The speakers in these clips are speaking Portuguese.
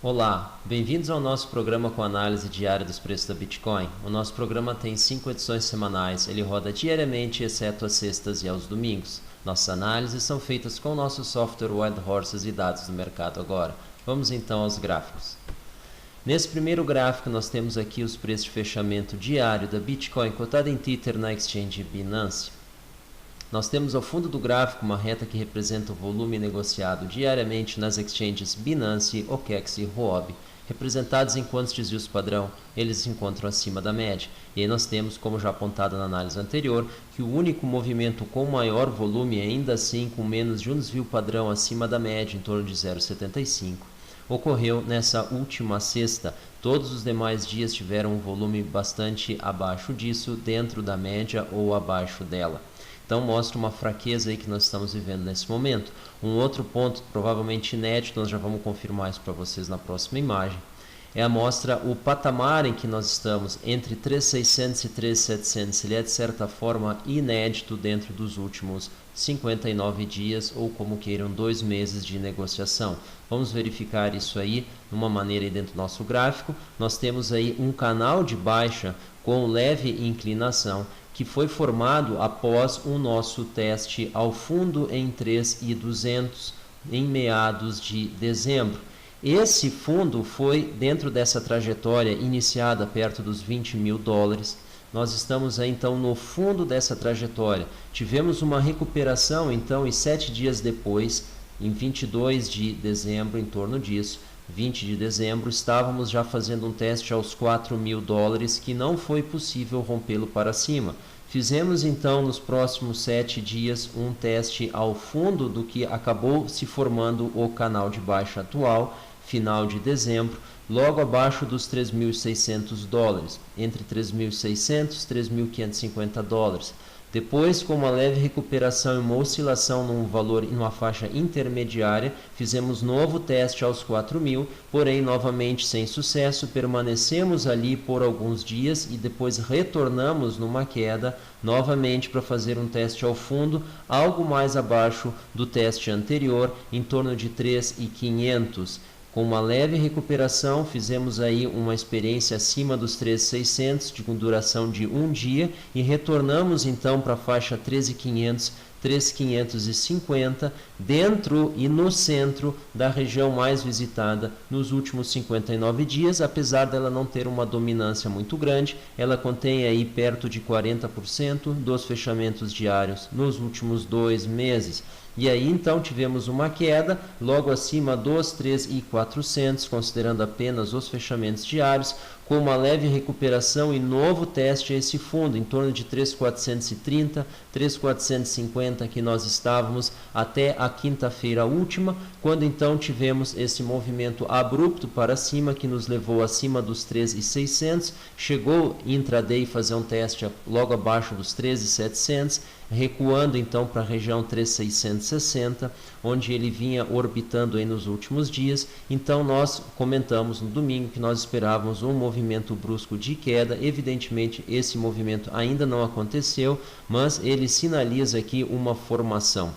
Olá, bem-vindos ao nosso programa com análise diária dos preços da Bitcoin. O nosso programa tem 5 edições semanais, ele roda diariamente, exceto às sextas e aos domingos. Nossas análises são feitas com o nosso software Wild Horses e dados do mercado agora. Vamos então aos gráficos. Nesse primeiro gráfico nós temos aqui os preços de fechamento diário da Bitcoin cotada em Tether na exchange Binance. Nós temos ao fundo do gráfico uma reta que representa o volume negociado diariamente nas exchanges Binance, OKEx e Huobi. Representados em quantos desvios padrão, eles se encontram acima da média. E aí nós temos, como já apontado na análise anterior, que o único movimento com maior volume, ainda assim com menos de um desvio padrão acima da média, em torno de 0,75, ocorreu nessa última sexta. Todos os demais dias tiveram um volume bastante abaixo disso, dentro da média ou abaixo dela. Então mostra uma fraqueza aí que nós estamos vivendo nesse momento. Um outro ponto provavelmente inédito, nós já vamos confirmar isso para vocês na próxima imagem, mostra o patamar em que nós estamos entre 3.600 e 3.700. Ele é de certa forma inédito dentro dos últimos 59 dias ou como queiram 2 meses de negociação. Vamos verificar isso aí de uma maneira aí dentro do nosso gráfico. Nós temos aí um canal de baixa com leve inclinação que foi formado após o nosso teste ao fundo em 3.200 em meados de dezembro. Esse fundo foi dentro dessa trajetória iniciada perto dos 20 mil dólares. Nós estamos aí então no fundo dessa trajetória. Tivemos uma recuperação então e 7 dias depois, em 22 de dezembro, em torno disso, 20 de dezembro, estávamos já fazendo um teste aos 4 mil dólares que não foi possível rompê-lo para cima. Fizemos então nos próximos 7 dias um teste ao fundo do que acabou se formando o canal de baixa atual, final de dezembro, logo abaixo dos 3.600 dólares, entre 3.600 e 3.550 dólares. Depois, com uma leve recuperação e uma oscilação num valor em uma faixa intermediária, fizemos novo teste aos 4.000, porém novamente sem sucesso, permanecemos ali por alguns dias e depois retornamos numa queda novamente para fazer um teste ao fundo, algo mais abaixo do teste anterior, em torno de 3.500. Com uma leve recuperação, fizemos aí uma experiência acima dos 3.600, com duração de um dia, e retornamos então para a faixa 13.500, 3.550, dentro e no centro da região mais visitada nos últimos 59 dias, apesar dela não ter uma dominância muito grande. Ela contém aí perto de 40% dos fechamentos diários nos últimos 2 meses. E aí então tivemos uma queda logo acima dos 3.400, considerando apenas os fechamentos diários, com uma leve recuperação e novo teste a esse fundo, em torno de 3.430, 3.450 que nós estávamos até a quinta-feira última, quando então tivemos esse movimento abrupto para cima que nos levou acima dos 13.600, chegou intraday fazer um teste logo abaixo dos 13.700, recuando então para a região 3.660, onde ele vinha orbitando aí nos últimos dias. Então nós comentamos no domingo que nós esperávamos um movimento brusco de queda. Evidentemente esse movimento ainda não aconteceu, mas ele sinaliza aqui uma formação.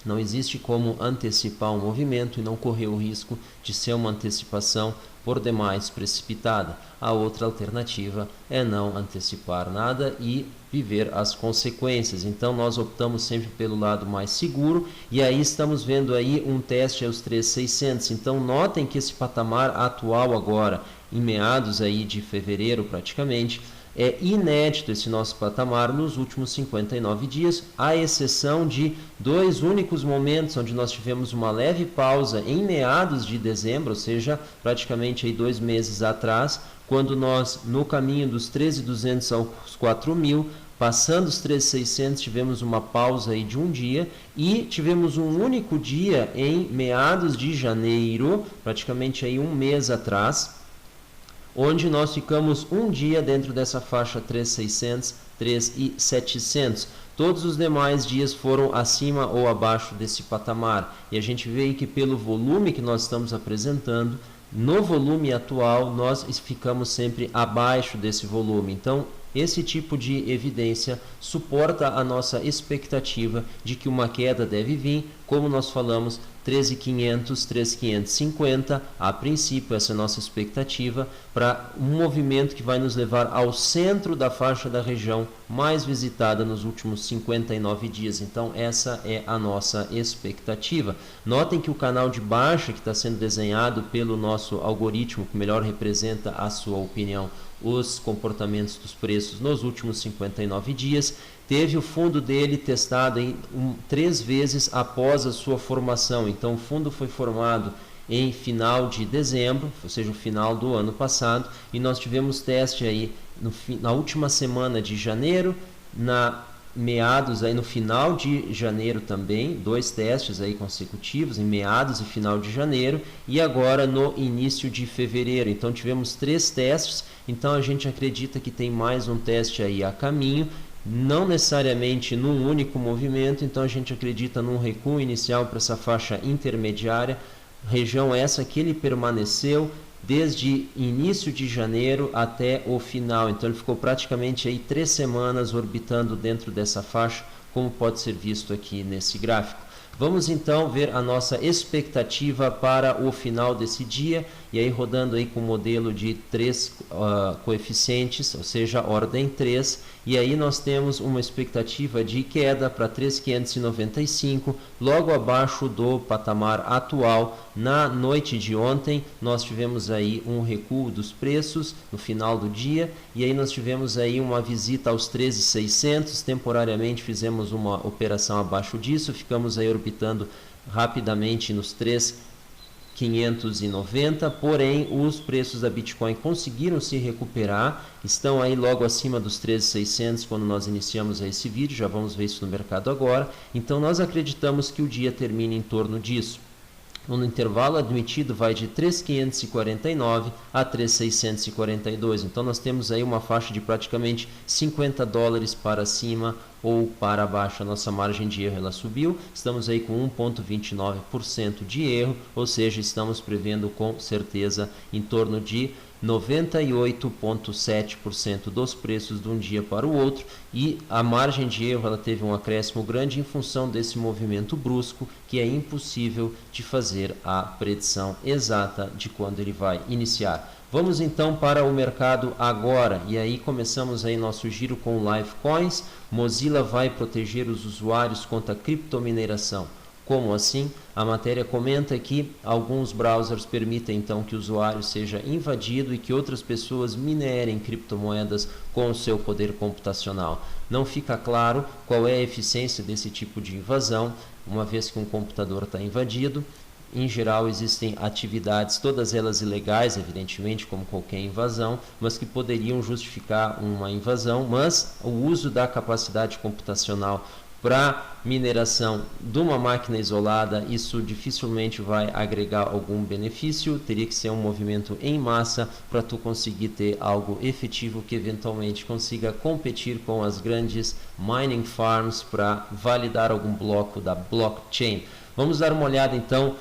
Não existe como antecipar um movimento e não correr o risco de ser uma antecipação por demais precipitada. A outra alternativa é não antecipar nada e viver as consequências. Então nós optamos sempre pelo lado mais seguro e aí estamos vendo aí um teste aos 3.600. Então notem que esse patamar atual agora, em meados aí de fevereiro praticamente, é inédito esse nosso patamar nos últimos 59 dias, à exceção de 2 únicos momentos onde nós tivemos uma leve pausa em meados de dezembro, ou seja, praticamente aí 2 meses atrás, quando nós, no caminho dos 13.200 aos 4.000, passando os 3.600, tivemos uma pausa aí de um dia e tivemos um único dia em meados de janeiro, praticamente aí um mês atrás, onde nós ficamos um dia dentro dessa faixa 3.600, 3.700. Todos os demais dias foram acima ou abaixo desse patamar. E a gente vê que pelo volume que nós estamos apresentando, no volume atual nós ficamos sempre abaixo desse volume. Então, esse tipo de evidência suporta a nossa expectativa de que uma queda deve vir, como nós falamos, 13.500, 13.550, a princípio essa é a nossa expectativa, para um movimento que vai nos levar ao centro da faixa da região mais visitada nos últimos 59 dias. Então essa é a nossa expectativa. Notem que o canal de baixa que está sendo desenhado pelo nosso algoritmo, que melhor representa a sua opinião, os comportamentos dos preços nos últimos 59 dias, teve o fundo dele testado em 3 vezes após a sua formação. Então o fundo foi formado em final de dezembro, ou seja, o final do ano passado, e nós tivemos teste aí na última semana de janeiro, meados aí no final de janeiro também, 2 testes aí consecutivos em meados e final de janeiro, e agora no início de fevereiro. Então tivemos 3 testes, então a gente acredita que tem mais um teste aí a caminho, não necessariamente num único movimento. Então a gente acredita num recuo inicial para essa faixa intermediária, região essa que ele permaneceu desde início de janeiro até o final. Então ele ficou praticamente aí 3 semanas orbitando dentro dessa faixa, como pode ser visto aqui nesse gráfico. Vamos então ver a nossa expectativa para o final desse dia, e aí rodando aí com o modelo de 3 coeficientes, ou seja, ordem 3, e aí nós temos uma expectativa de queda para 3.595, logo abaixo do patamar atual. Na noite de ontem nós tivemos aí um recuo dos preços no final do dia, e aí nós tivemos aí uma visita aos 13.600, temporariamente fizemos uma operação abaixo disso, ficamos aí orbitando rapidamente nos 3.590, porém os preços da Bitcoin conseguiram se recuperar, estão aí logo acima dos 13.600 quando nós iniciamos esse vídeo, já vamos ver isso no mercado agora. Então nós acreditamos que o dia termine em torno disso. No intervalo admitido vai de 3.549 a 3.642, então nós temos aí uma faixa de praticamente $50 para cima ou para baixo. A nossa margem de erro ela subiu, estamos aí com 1,29% de erro, ou seja, estamos prevendo com certeza em torno de 98,7% dos preços de um dia para o outro, e a margem de erro ela teve um acréscimo grande em função desse movimento brusco, que é impossível de fazer a predição exata de quando ele vai iniciar. Vamos então para o mercado agora, e aí começamos aí nosso giro com Livecoins. Mozilla vai proteger os usuários contra a criptomineração. Como assim? A matéria comenta que alguns browsers permitem então que o usuário seja invadido e que outras pessoas minerem criptomoedas com o seu poder computacional. Não fica claro qual é a eficiência desse tipo de invasão, uma vez que um computador está invadido. Em geral existem atividades, todas elas ilegais, evidentemente, como qualquer invasão, mas que poderiam justificar uma invasão, mas o uso da capacidade computacional para mineração de uma máquina isolada, isso dificilmente vai agregar algum benefício. Teria que ser um movimento em massa para tu conseguir ter algo efetivo que eventualmente consiga competir com as grandes mining farms para validar algum bloco da blockchain. Vamos dar uma olhada então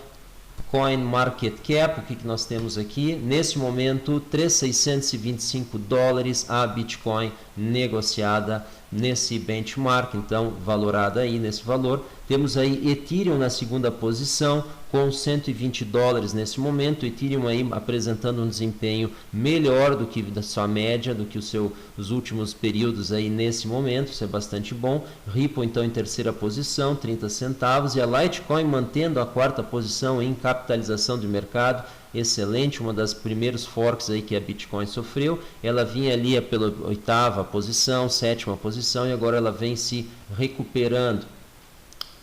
CoinMarketCap, o que nós temos aqui? Nesse momento, $3.625 a Bitcoin negociada nesse benchmark, então valorada aí nesse valor. Temos aí Ethereum na segunda posição com $120 nesse momento. Ethereum aí apresentando um desempenho melhor do que da sua média, do que os últimos períodos aí nesse momento, isso é bastante bom. Ripple então em terceira posição, 30 centavos, e a Litecoin mantendo a quarta posição em capitalização de mercado. Excelente, uma das primeiros forks aí que a Bitcoin sofreu. Ela vinha ali pela 8ª posição, 7ª posição, e agora ela vem se recuperando.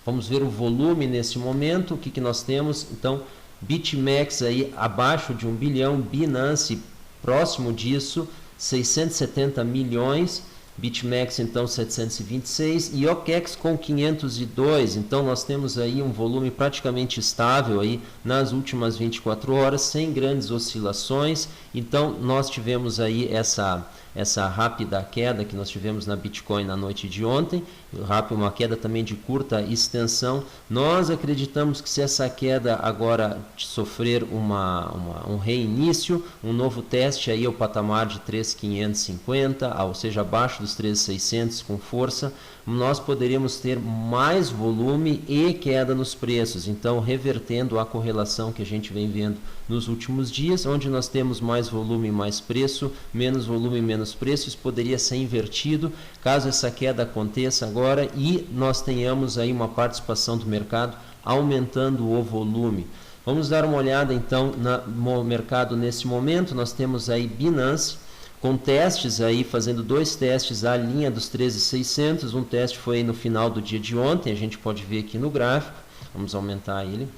Vamos ver o volume nesse momento, o que nós temos. Então, BitMEX aí abaixo de 1 bilhão, Binance próximo disso, 670 milhões, BitMEX então 726 e OKEX com 502. Então nós temos aí um volume praticamente estável aí nas últimas 24 horas, sem grandes oscilações. Então nós tivemos aí essa rápida queda que nós tivemos na Bitcoin na noite de ontem, uma queda também de curta extensão. Nós acreditamos que se essa queda agora sofrer um reinício, um novo teste aí ao patamar de 3.550, ou seja, abaixo dos 3.600 com força, nós poderíamos ter mais volume e queda nos preços, então revertendo a correlação que a gente vem vendo nos últimos dias, onde nós temos mais volume e mais preço, menos volume e menos preço. Isso poderia ser invertido caso essa queda aconteça agora e nós tenhamos aí uma participação do mercado aumentando o volume. Vamos dar uma olhada então no mercado nesse momento. Nós temos aí Binance com testes aí, fazendo 2 testes à linha dos 13.600. Um teste foi no final do dia de ontem, a gente pode ver aqui no gráfico. Vamos aumentar ele.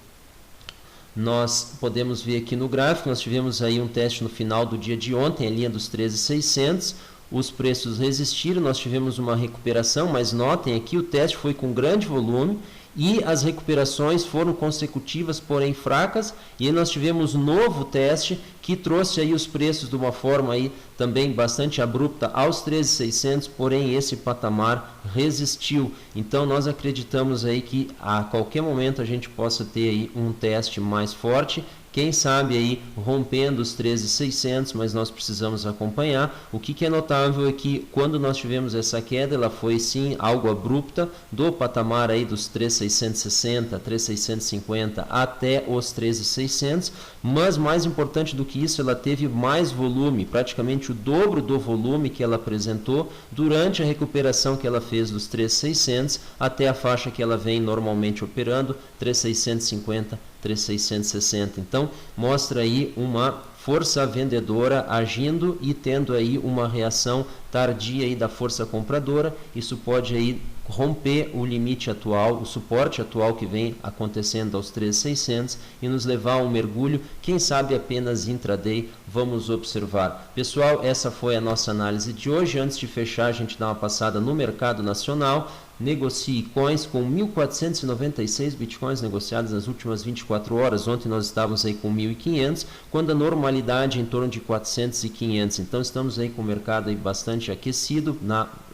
Nós podemos ver aqui no gráfico, nós tivemos aí um teste no final do dia de ontem, a linha dos 13.600. Os preços resistiram, nós tivemos uma recuperação, mas notem aqui o teste foi com grande volume e as recuperações foram consecutivas, porém fracas, e aí nós tivemos um novo teste que trouxe aí os preços de uma forma aí também bastante abrupta aos 13.600, porém esse patamar resistiu. Então nós acreditamos aí que a qualquer momento a gente possa ter aí um teste mais forte, quem sabe aí rompendo os 13.600, mas nós precisamos acompanhar. O que é notável é que quando nós tivemos essa queda, ela foi sim algo abrupta, do patamar aí dos 13.660, 13.650 até os 13.600, mas mais importante do que isso, ela teve mais volume, praticamente o dobro do volume que ela apresentou durante a recuperação que ela fez dos 13.600 até a faixa que ela vem normalmente operando, 13.650, 3.660. Então mostra aí uma força vendedora agindo e tendo aí uma reação tardia aí da força compradora. Isso pode aí romper o limite atual, o suporte atual que vem acontecendo aos 13.600 e nos levar a um mergulho, quem sabe apenas intraday. Vamos observar. Pessoal, essa foi a nossa análise de hoje. Antes de fechar, a gente dá uma passada no mercado nacional. Negocie coins com 1.496 bitcoins negociados nas últimas 24 horas. Ontem nós estávamos aí com 1.500, quando a normalidade é em torno de 400 e 500. Então estamos aí com o mercado aí bastante aquecido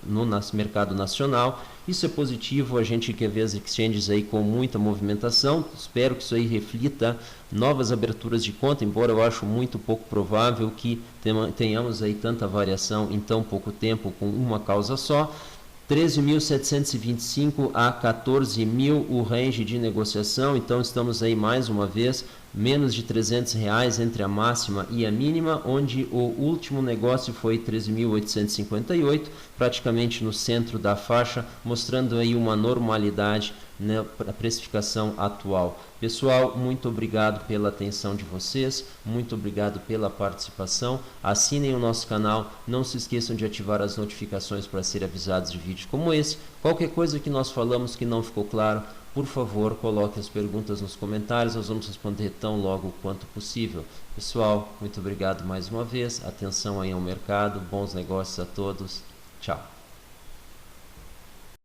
no mercado nacional. Isso é positivo, a gente quer ver as exchanges aí com muita movimentação. Espero que isso aí reflita novas aberturas de conta, embora eu acho muito pouco provável que tenhamos aí tanta variação em tão pouco tempo com uma causa só. 13.725 a 14.000 o range de negociação, então estamos aí mais uma vez menos de R$300 entre a máxima e a mínima, onde o último negócio foi 13.858, praticamente no centro da faixa, mostrando aí uma normalidade na precificação atual. Pessoal, muito obrigado pela atenção de vocês, muito obrigado pela participação. Assinem o nosso canal, não se esqueçam de ativar as notificações para ser avisados de vídeos como esse. Qualquer coisa que nós falamos que não ficou claro, por favor, coloque as perguntas nos comentários, nós vamos responder tão logo quanto possível. Pessoal, muito obrigado mais uma vez, atenção aí ao mercado, bons negócios a todos, tchau.